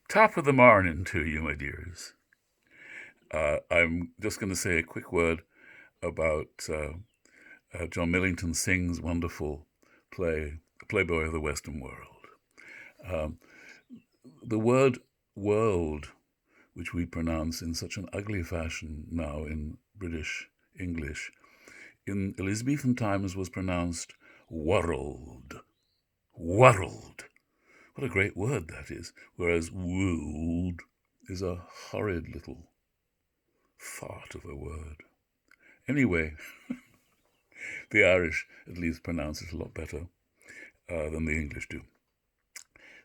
Top of the morning to you, my dears. I'm just going to say a quick word about John Millington Synge's wonderful play, Playboy of the Western World. Um, the word world, which we pronounce in such an ugly fashion now in British English, in Elizabethan times was pronounced world. World. What a great word that is. Whereas world is a horrid little fart of a word. Anyway, the Irish at least pronounce it a lot better than the English do.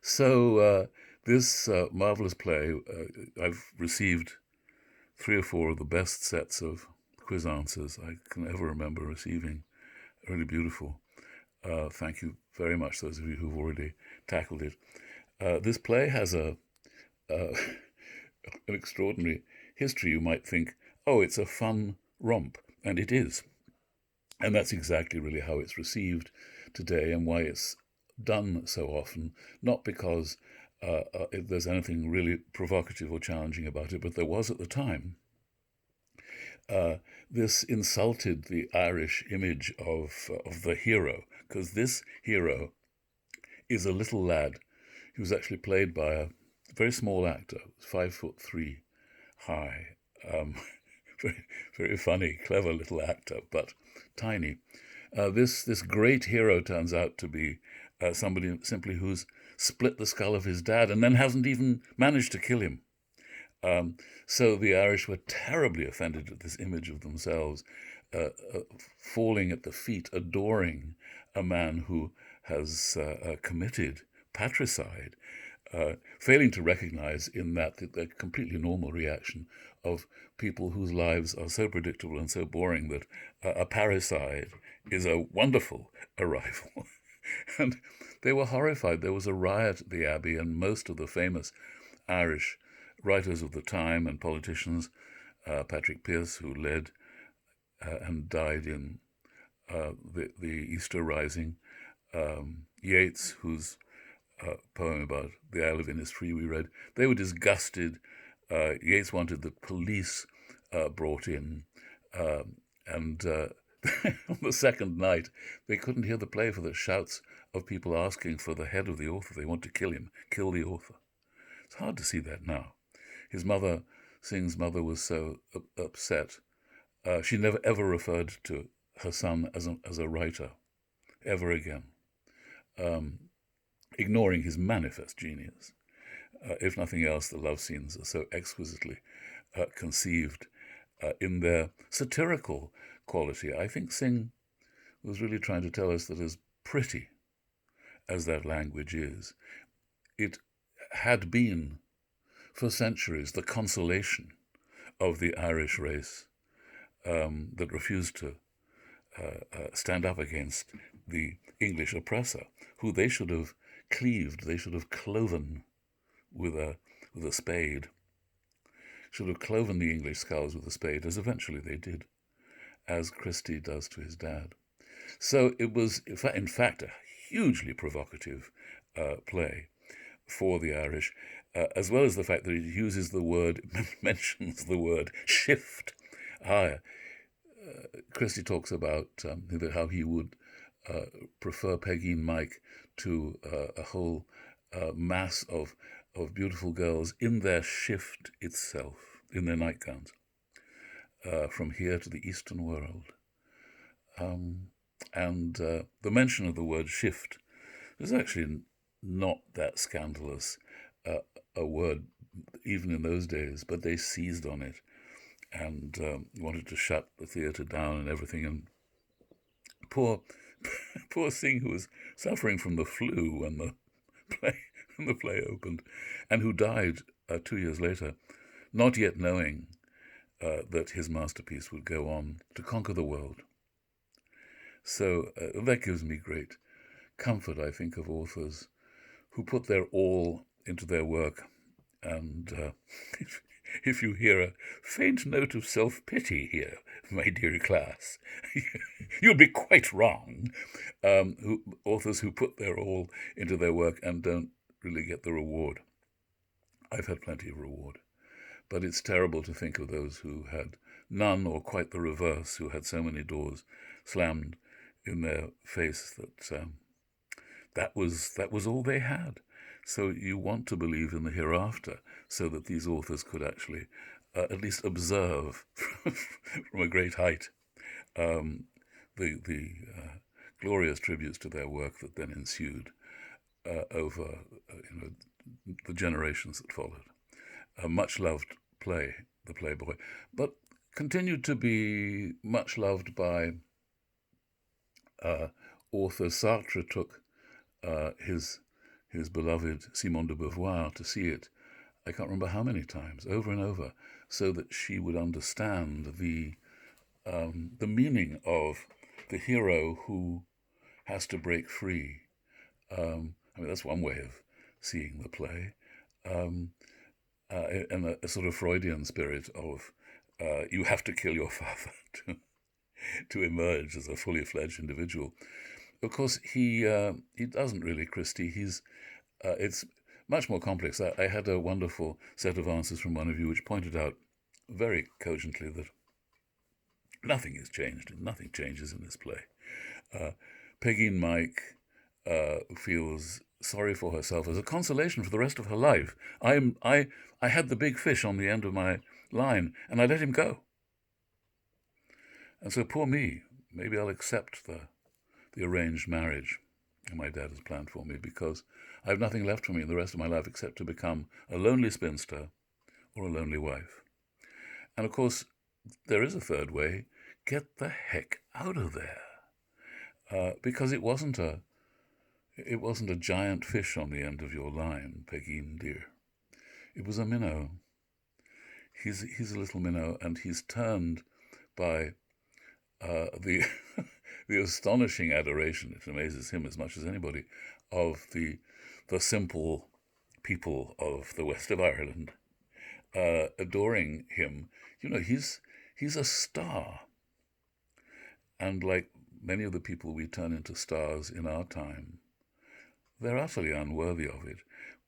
So this marvelous play, I've received 3 or 4 of the best sets of quiz answers I can ever remember receiving. Really beautiful. Thank you very much, those of you who've already tackled it. This play has an extraordinary history. You might think, oh, it's a fun romp, and it is. And that's exactly really how it's received today and why it's done so often, not because there's anything really provocative or challenging about it, but there was at the time. This insulted the Irish image of the hero, because this hero is a little lad who was actually played by a very small actor, 5'3" high, very, very funny, clever little actor, but tiny. This great hero turns out to be somebody simply who's split the skull of his dad and then hasn't even managed to kill him. So the Irish were terribly offended at this image of themselves, falling at the feet, adoring a man who has committed patricide, failing to recognize in that the completely normal reaction of people whose lives are so predictable and so boring that a parricide is a wonderful arrival. And they were horrified. There was a riot at the Abbey, and most of the famous Irish writers of the time and politicians, Patrick Pearse, who led and died in the Easter Rising, Yeats, whose poem about the Isle of Innisfree we read, they were disgusted. Yeats wanted the police brought in, and on the second night they couldn't hear the play for the shouts of people asking for the head of the author. They want to kill him, kill the author. It's hard to see that now. His mother, Synge's mother, was so upset. She never ever referred to her son as a writer, ever again, ignoring his manifest genius. If nothing else, the love scenes are so exquisitely conceived in their satirical quality. I think Synge was really trying to tell us that as pretty as that language is, it had been for centuries the consolation of the Irish race that refused to stand up against the English oppressor, who they should have cleaved, they should have cloven with a spade, should have cloven the English skulls with a spade, as eventually they did, as Christie does to his dad. So it was, in fact, a hugely provocative play for the Irish, as well as the fact that it uses the word, mentions the word shift. Christie talks about how he would prefer Peggy and Mike to a whole mass of beautiful girls in their shift itself, in their nightgowns, from here to the Eastern world. And the mention of the word shift is actually not that scandalous a word, even in those days, but they seized on it and wanted to shut the theatre down and everything. And poor Synge, who was suffering from the flu when the play opened, and who died 2 years later, not yet knowing that his masterpiece would go on to conquer the world. So that gives me great comfort, I think, of authors who put their all into their work. And if you hear a faint note of self-pity here, my dear class, you'll be quite wrong. Authors who put their all into their work and don't really get the reward. I've had plenty of reward. But it's terrible to think of those who had none, or quite the reverse, who had so many doors slammed in their face that was all they had. So you want to believe in the hereafter, so that these authors could actually at least observe from a great height the glorious tributes to their work that then ensued over the generations that followed. A much loved play, The Playboy, but continued to be much loved by authors. Sartre took his beloved Simone de Beauvoir to see it, I can't remember how many times, over and over, so that she would understand the meaning of the hero who has to break free. That's one way of seeing the play. And a sort of Freudian spirit of you have to kill your father to emerge as a fully fledged individual. Of course, he doesn't really, Christie. It's much more complex. I had a wonderful set of answers from one of you which pointed out very cogently that nothing is changed and nothing changes in this play. Pegeen Mike feels sorry for herself as a consolation for the rest of her life. I had the big fish on the end of my line, and I let him go. And so poor me, maybe I'll accept the arranged marriage my dad has planned for me, because I have nothing left for me in the rest of my life except to become a lonely spinster or a lonely wife. And of course, there is a third way. Get the heck out of there. Because it wasn't a giant fish on the end of your line, Pegeen dear. It was a minnow. He's a little minnow, and he's turned by the the astonishing adoration, it amazes him as much as anybody, of the simple people of the west of Ireland, adoring him. He's a star. And like many of the people we turn into stars in our time, they're utterly unworthy of it.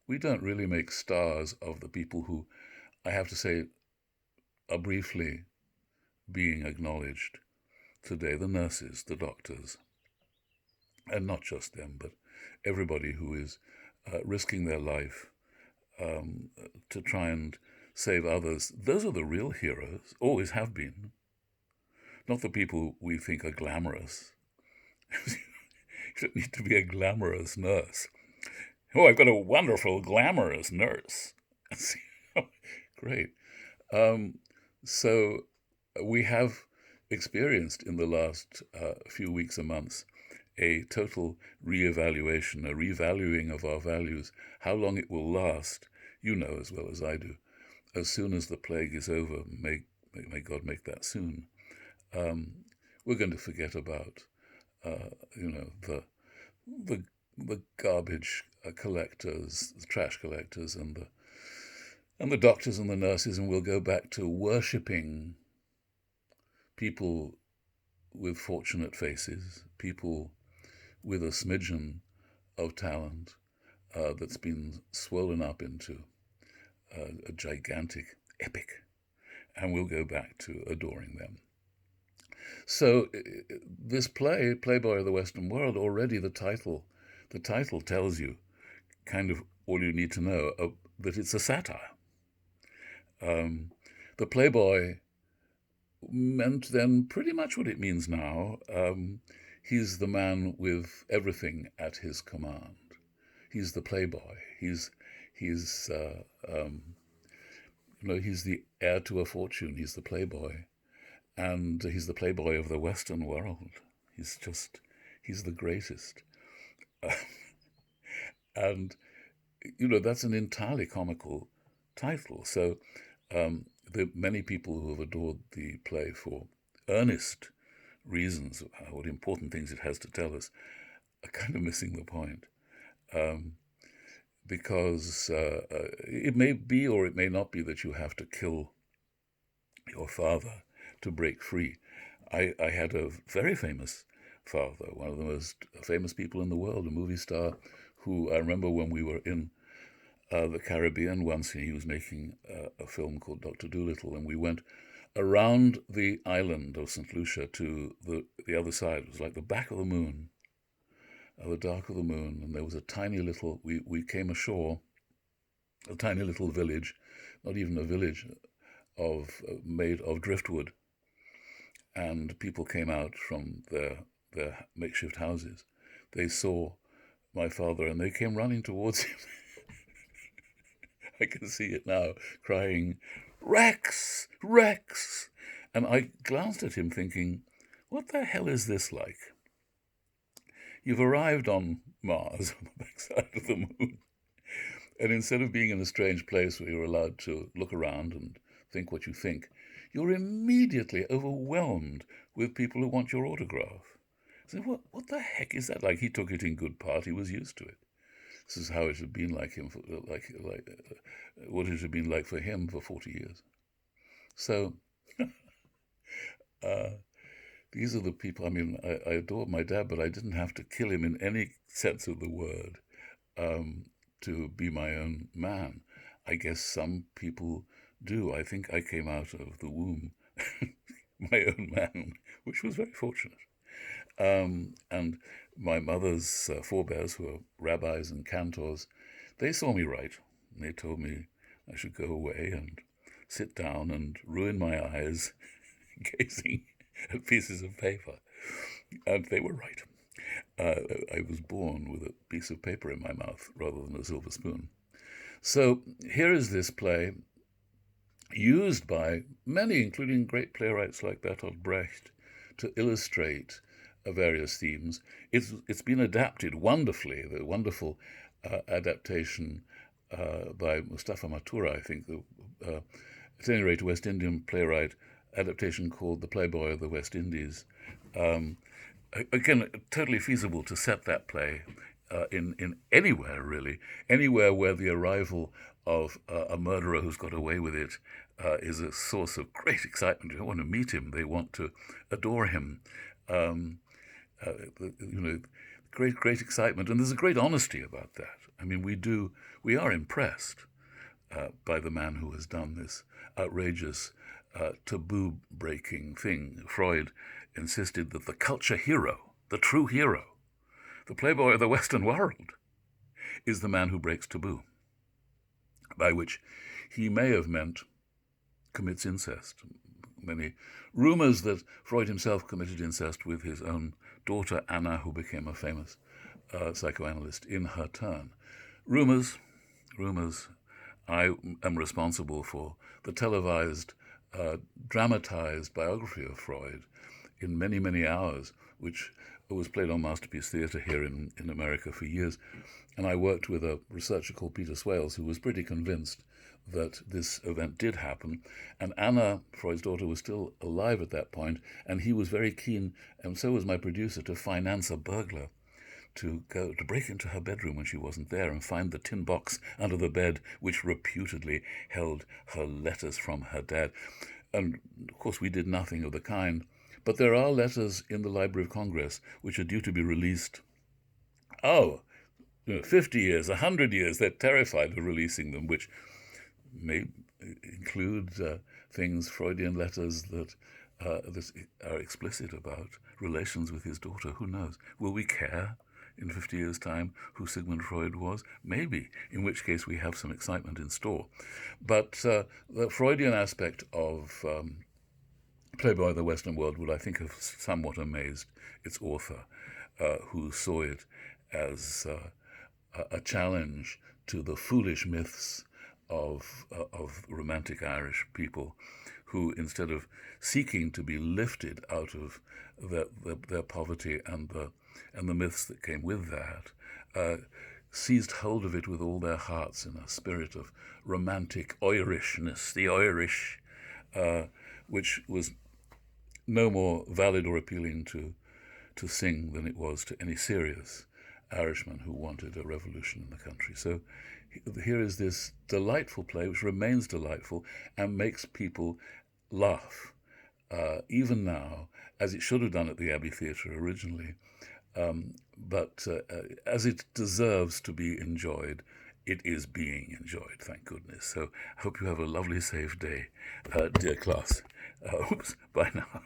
We don't really make stars of the people who, I have to say, are briefly being acknowledged today. The nurses, the doctors, and not just them, but everybody who is risking their life to try and save others. Those are the real heroes, always have been. Not the people we think are glamorous. You don't need to be a glamorous nurse. Oh, I've got a wonderful glamorous nurse. Great. So we have experienced in the last few weeks and months a total reevaluation, a revaluing of our values. How long it will last, you know as well as I do. As soon as the plague is over, may God make that soon. We're going to forget about, the garbage collectors, the trash collectors, and the doctors and the nurses, and we'll go back to worshipping people with fortunate faces, people with a smidgen of talent that's been swollen up into a gigantic epic, and we'll go back to adoring them. So this play, Playboy of the Western World, already the title tells you kind of all you need to know, that it's a satire. The Playboy meant then pretty much what it means now. He's the man with everything at his command. He's the Playboy. He's the heir to a fortune. He's the Playboy. And he's the Playboy of the Western world. He's the greatest. And, that's an entirely comical title. So the many people who have adored the play for earnest reasons of what important things it has to tell us are kind of missing the point. Because it may be or it may not be that you have to kill your father to break free. I had a very famous father, one of the most famous people in the world, a movie star, who I remember when we were in the Caribbean once. He was making a film called Dr. Dolittle, and we went around the island of St. Lucia to the other side. It was like the back of the moon, the dark of the moon, and there was a tiny little, we came ashore, a tiny little village, not even a village, made of driftwood, and people came out from their makeshift houses. They saw my father and they came running towards him. I can see it now, crying, "Rex! Rex!" And I glanced at him thinking, what the hell is this like? You've arrived on Mars, on the backside of the moon, and instead of being in a strange place where you're allowed to look around and think what you think, you're immediately overwhelmed with people who want your autograph. So what the heck is that like? He took it in good part. He was used to it. This is how it had been like him, what it had been like for him for 40 years. So these are the people. I mean, I adored my dad, but I didn't have to kill him in any sense of the word to be my own man. I guess some people do. I think I came out of the womb my own man, which was very fortunate. And my mother's forebears, who were rabbis and cantors, they saw me right. And they told me I should go away and sit down and ruin my eyes gazing at pieces of paper. And they were right. I was born with a piece of paper in my mouth rather than a silver spoon. So here is this play used by many, including great playwrights like Bertolt Brecht, to illustrate various themes. It's been adapted wonderfully. The wonderful adaptation by Mustafa Matura, I think, at any rate, a West Indian playwright, adaptation called The Playboy of the West Indies. Again, totally feasible to set that play in anywhere, really, anywhere where the arrival of a murderer who's got away with it is a source of great excitement. They don't want to meet him; they want to adore him. Great excitement, and there's a great honesty about that. I mean, we are impressed by the man who has done this outrageous, taboo-breaking thing. Freud insisted that the culture hero, the true hero, the playboy of the Western world, is the man who breaks taboo, by which he may have meant commits incest. Many rumors that Freud himself committed incest with his own daughter Anna, who became a famous psychoanalyst in her turn. Rumors. I am responsible for the televised, dramatized biography of Freud in many, many hours, which was played on Masterpiece Theatre here in America for years. And I worked with a researcher called Peter Swales, who was pretty convinced that this event did happen. And Anna, Freud's daughter, was still alive at that point, and he was very keen, and so was my producer, to finance a burglar to break into her bedroom when she wasn't there and find the tin box under the bed which reputedly held her letters from her dad. And, of course, we did nothing of the kind. But there are letters in the Library of Congress which are due to be released. 50 years, 100 years, they're terrified of releasing them, which may include things, Freudian letters that are explicit about relations with his daughter. Who knows? Will we care in 50 years' time who Sigmund Freud was? Maybe, in which case we have some excitement in store. But the Freudian aspect of Playboy of the Western World would, I think, have somewhat amazed its author, who saw it as a challenge to the foolish myths of romantic Irish people, who, instead of seeking to be lifted out of their poverty and the myths that came with that, seized hold of it with all their hearts in a spirit of romantic Irishness, the Irish, which was no more valid or appealing to Synge than it was to any serious Irishman who wanted a revolution in the country. So here is this delightful play, which remains delightful and makes people laugh, even now, as it should have done at the Abbey Theatre originally, but as it deserves to be enjoyed it is being enjoyed, thank goodness. So I hope you have a lovely, safe day, dear class. Oops, bye now.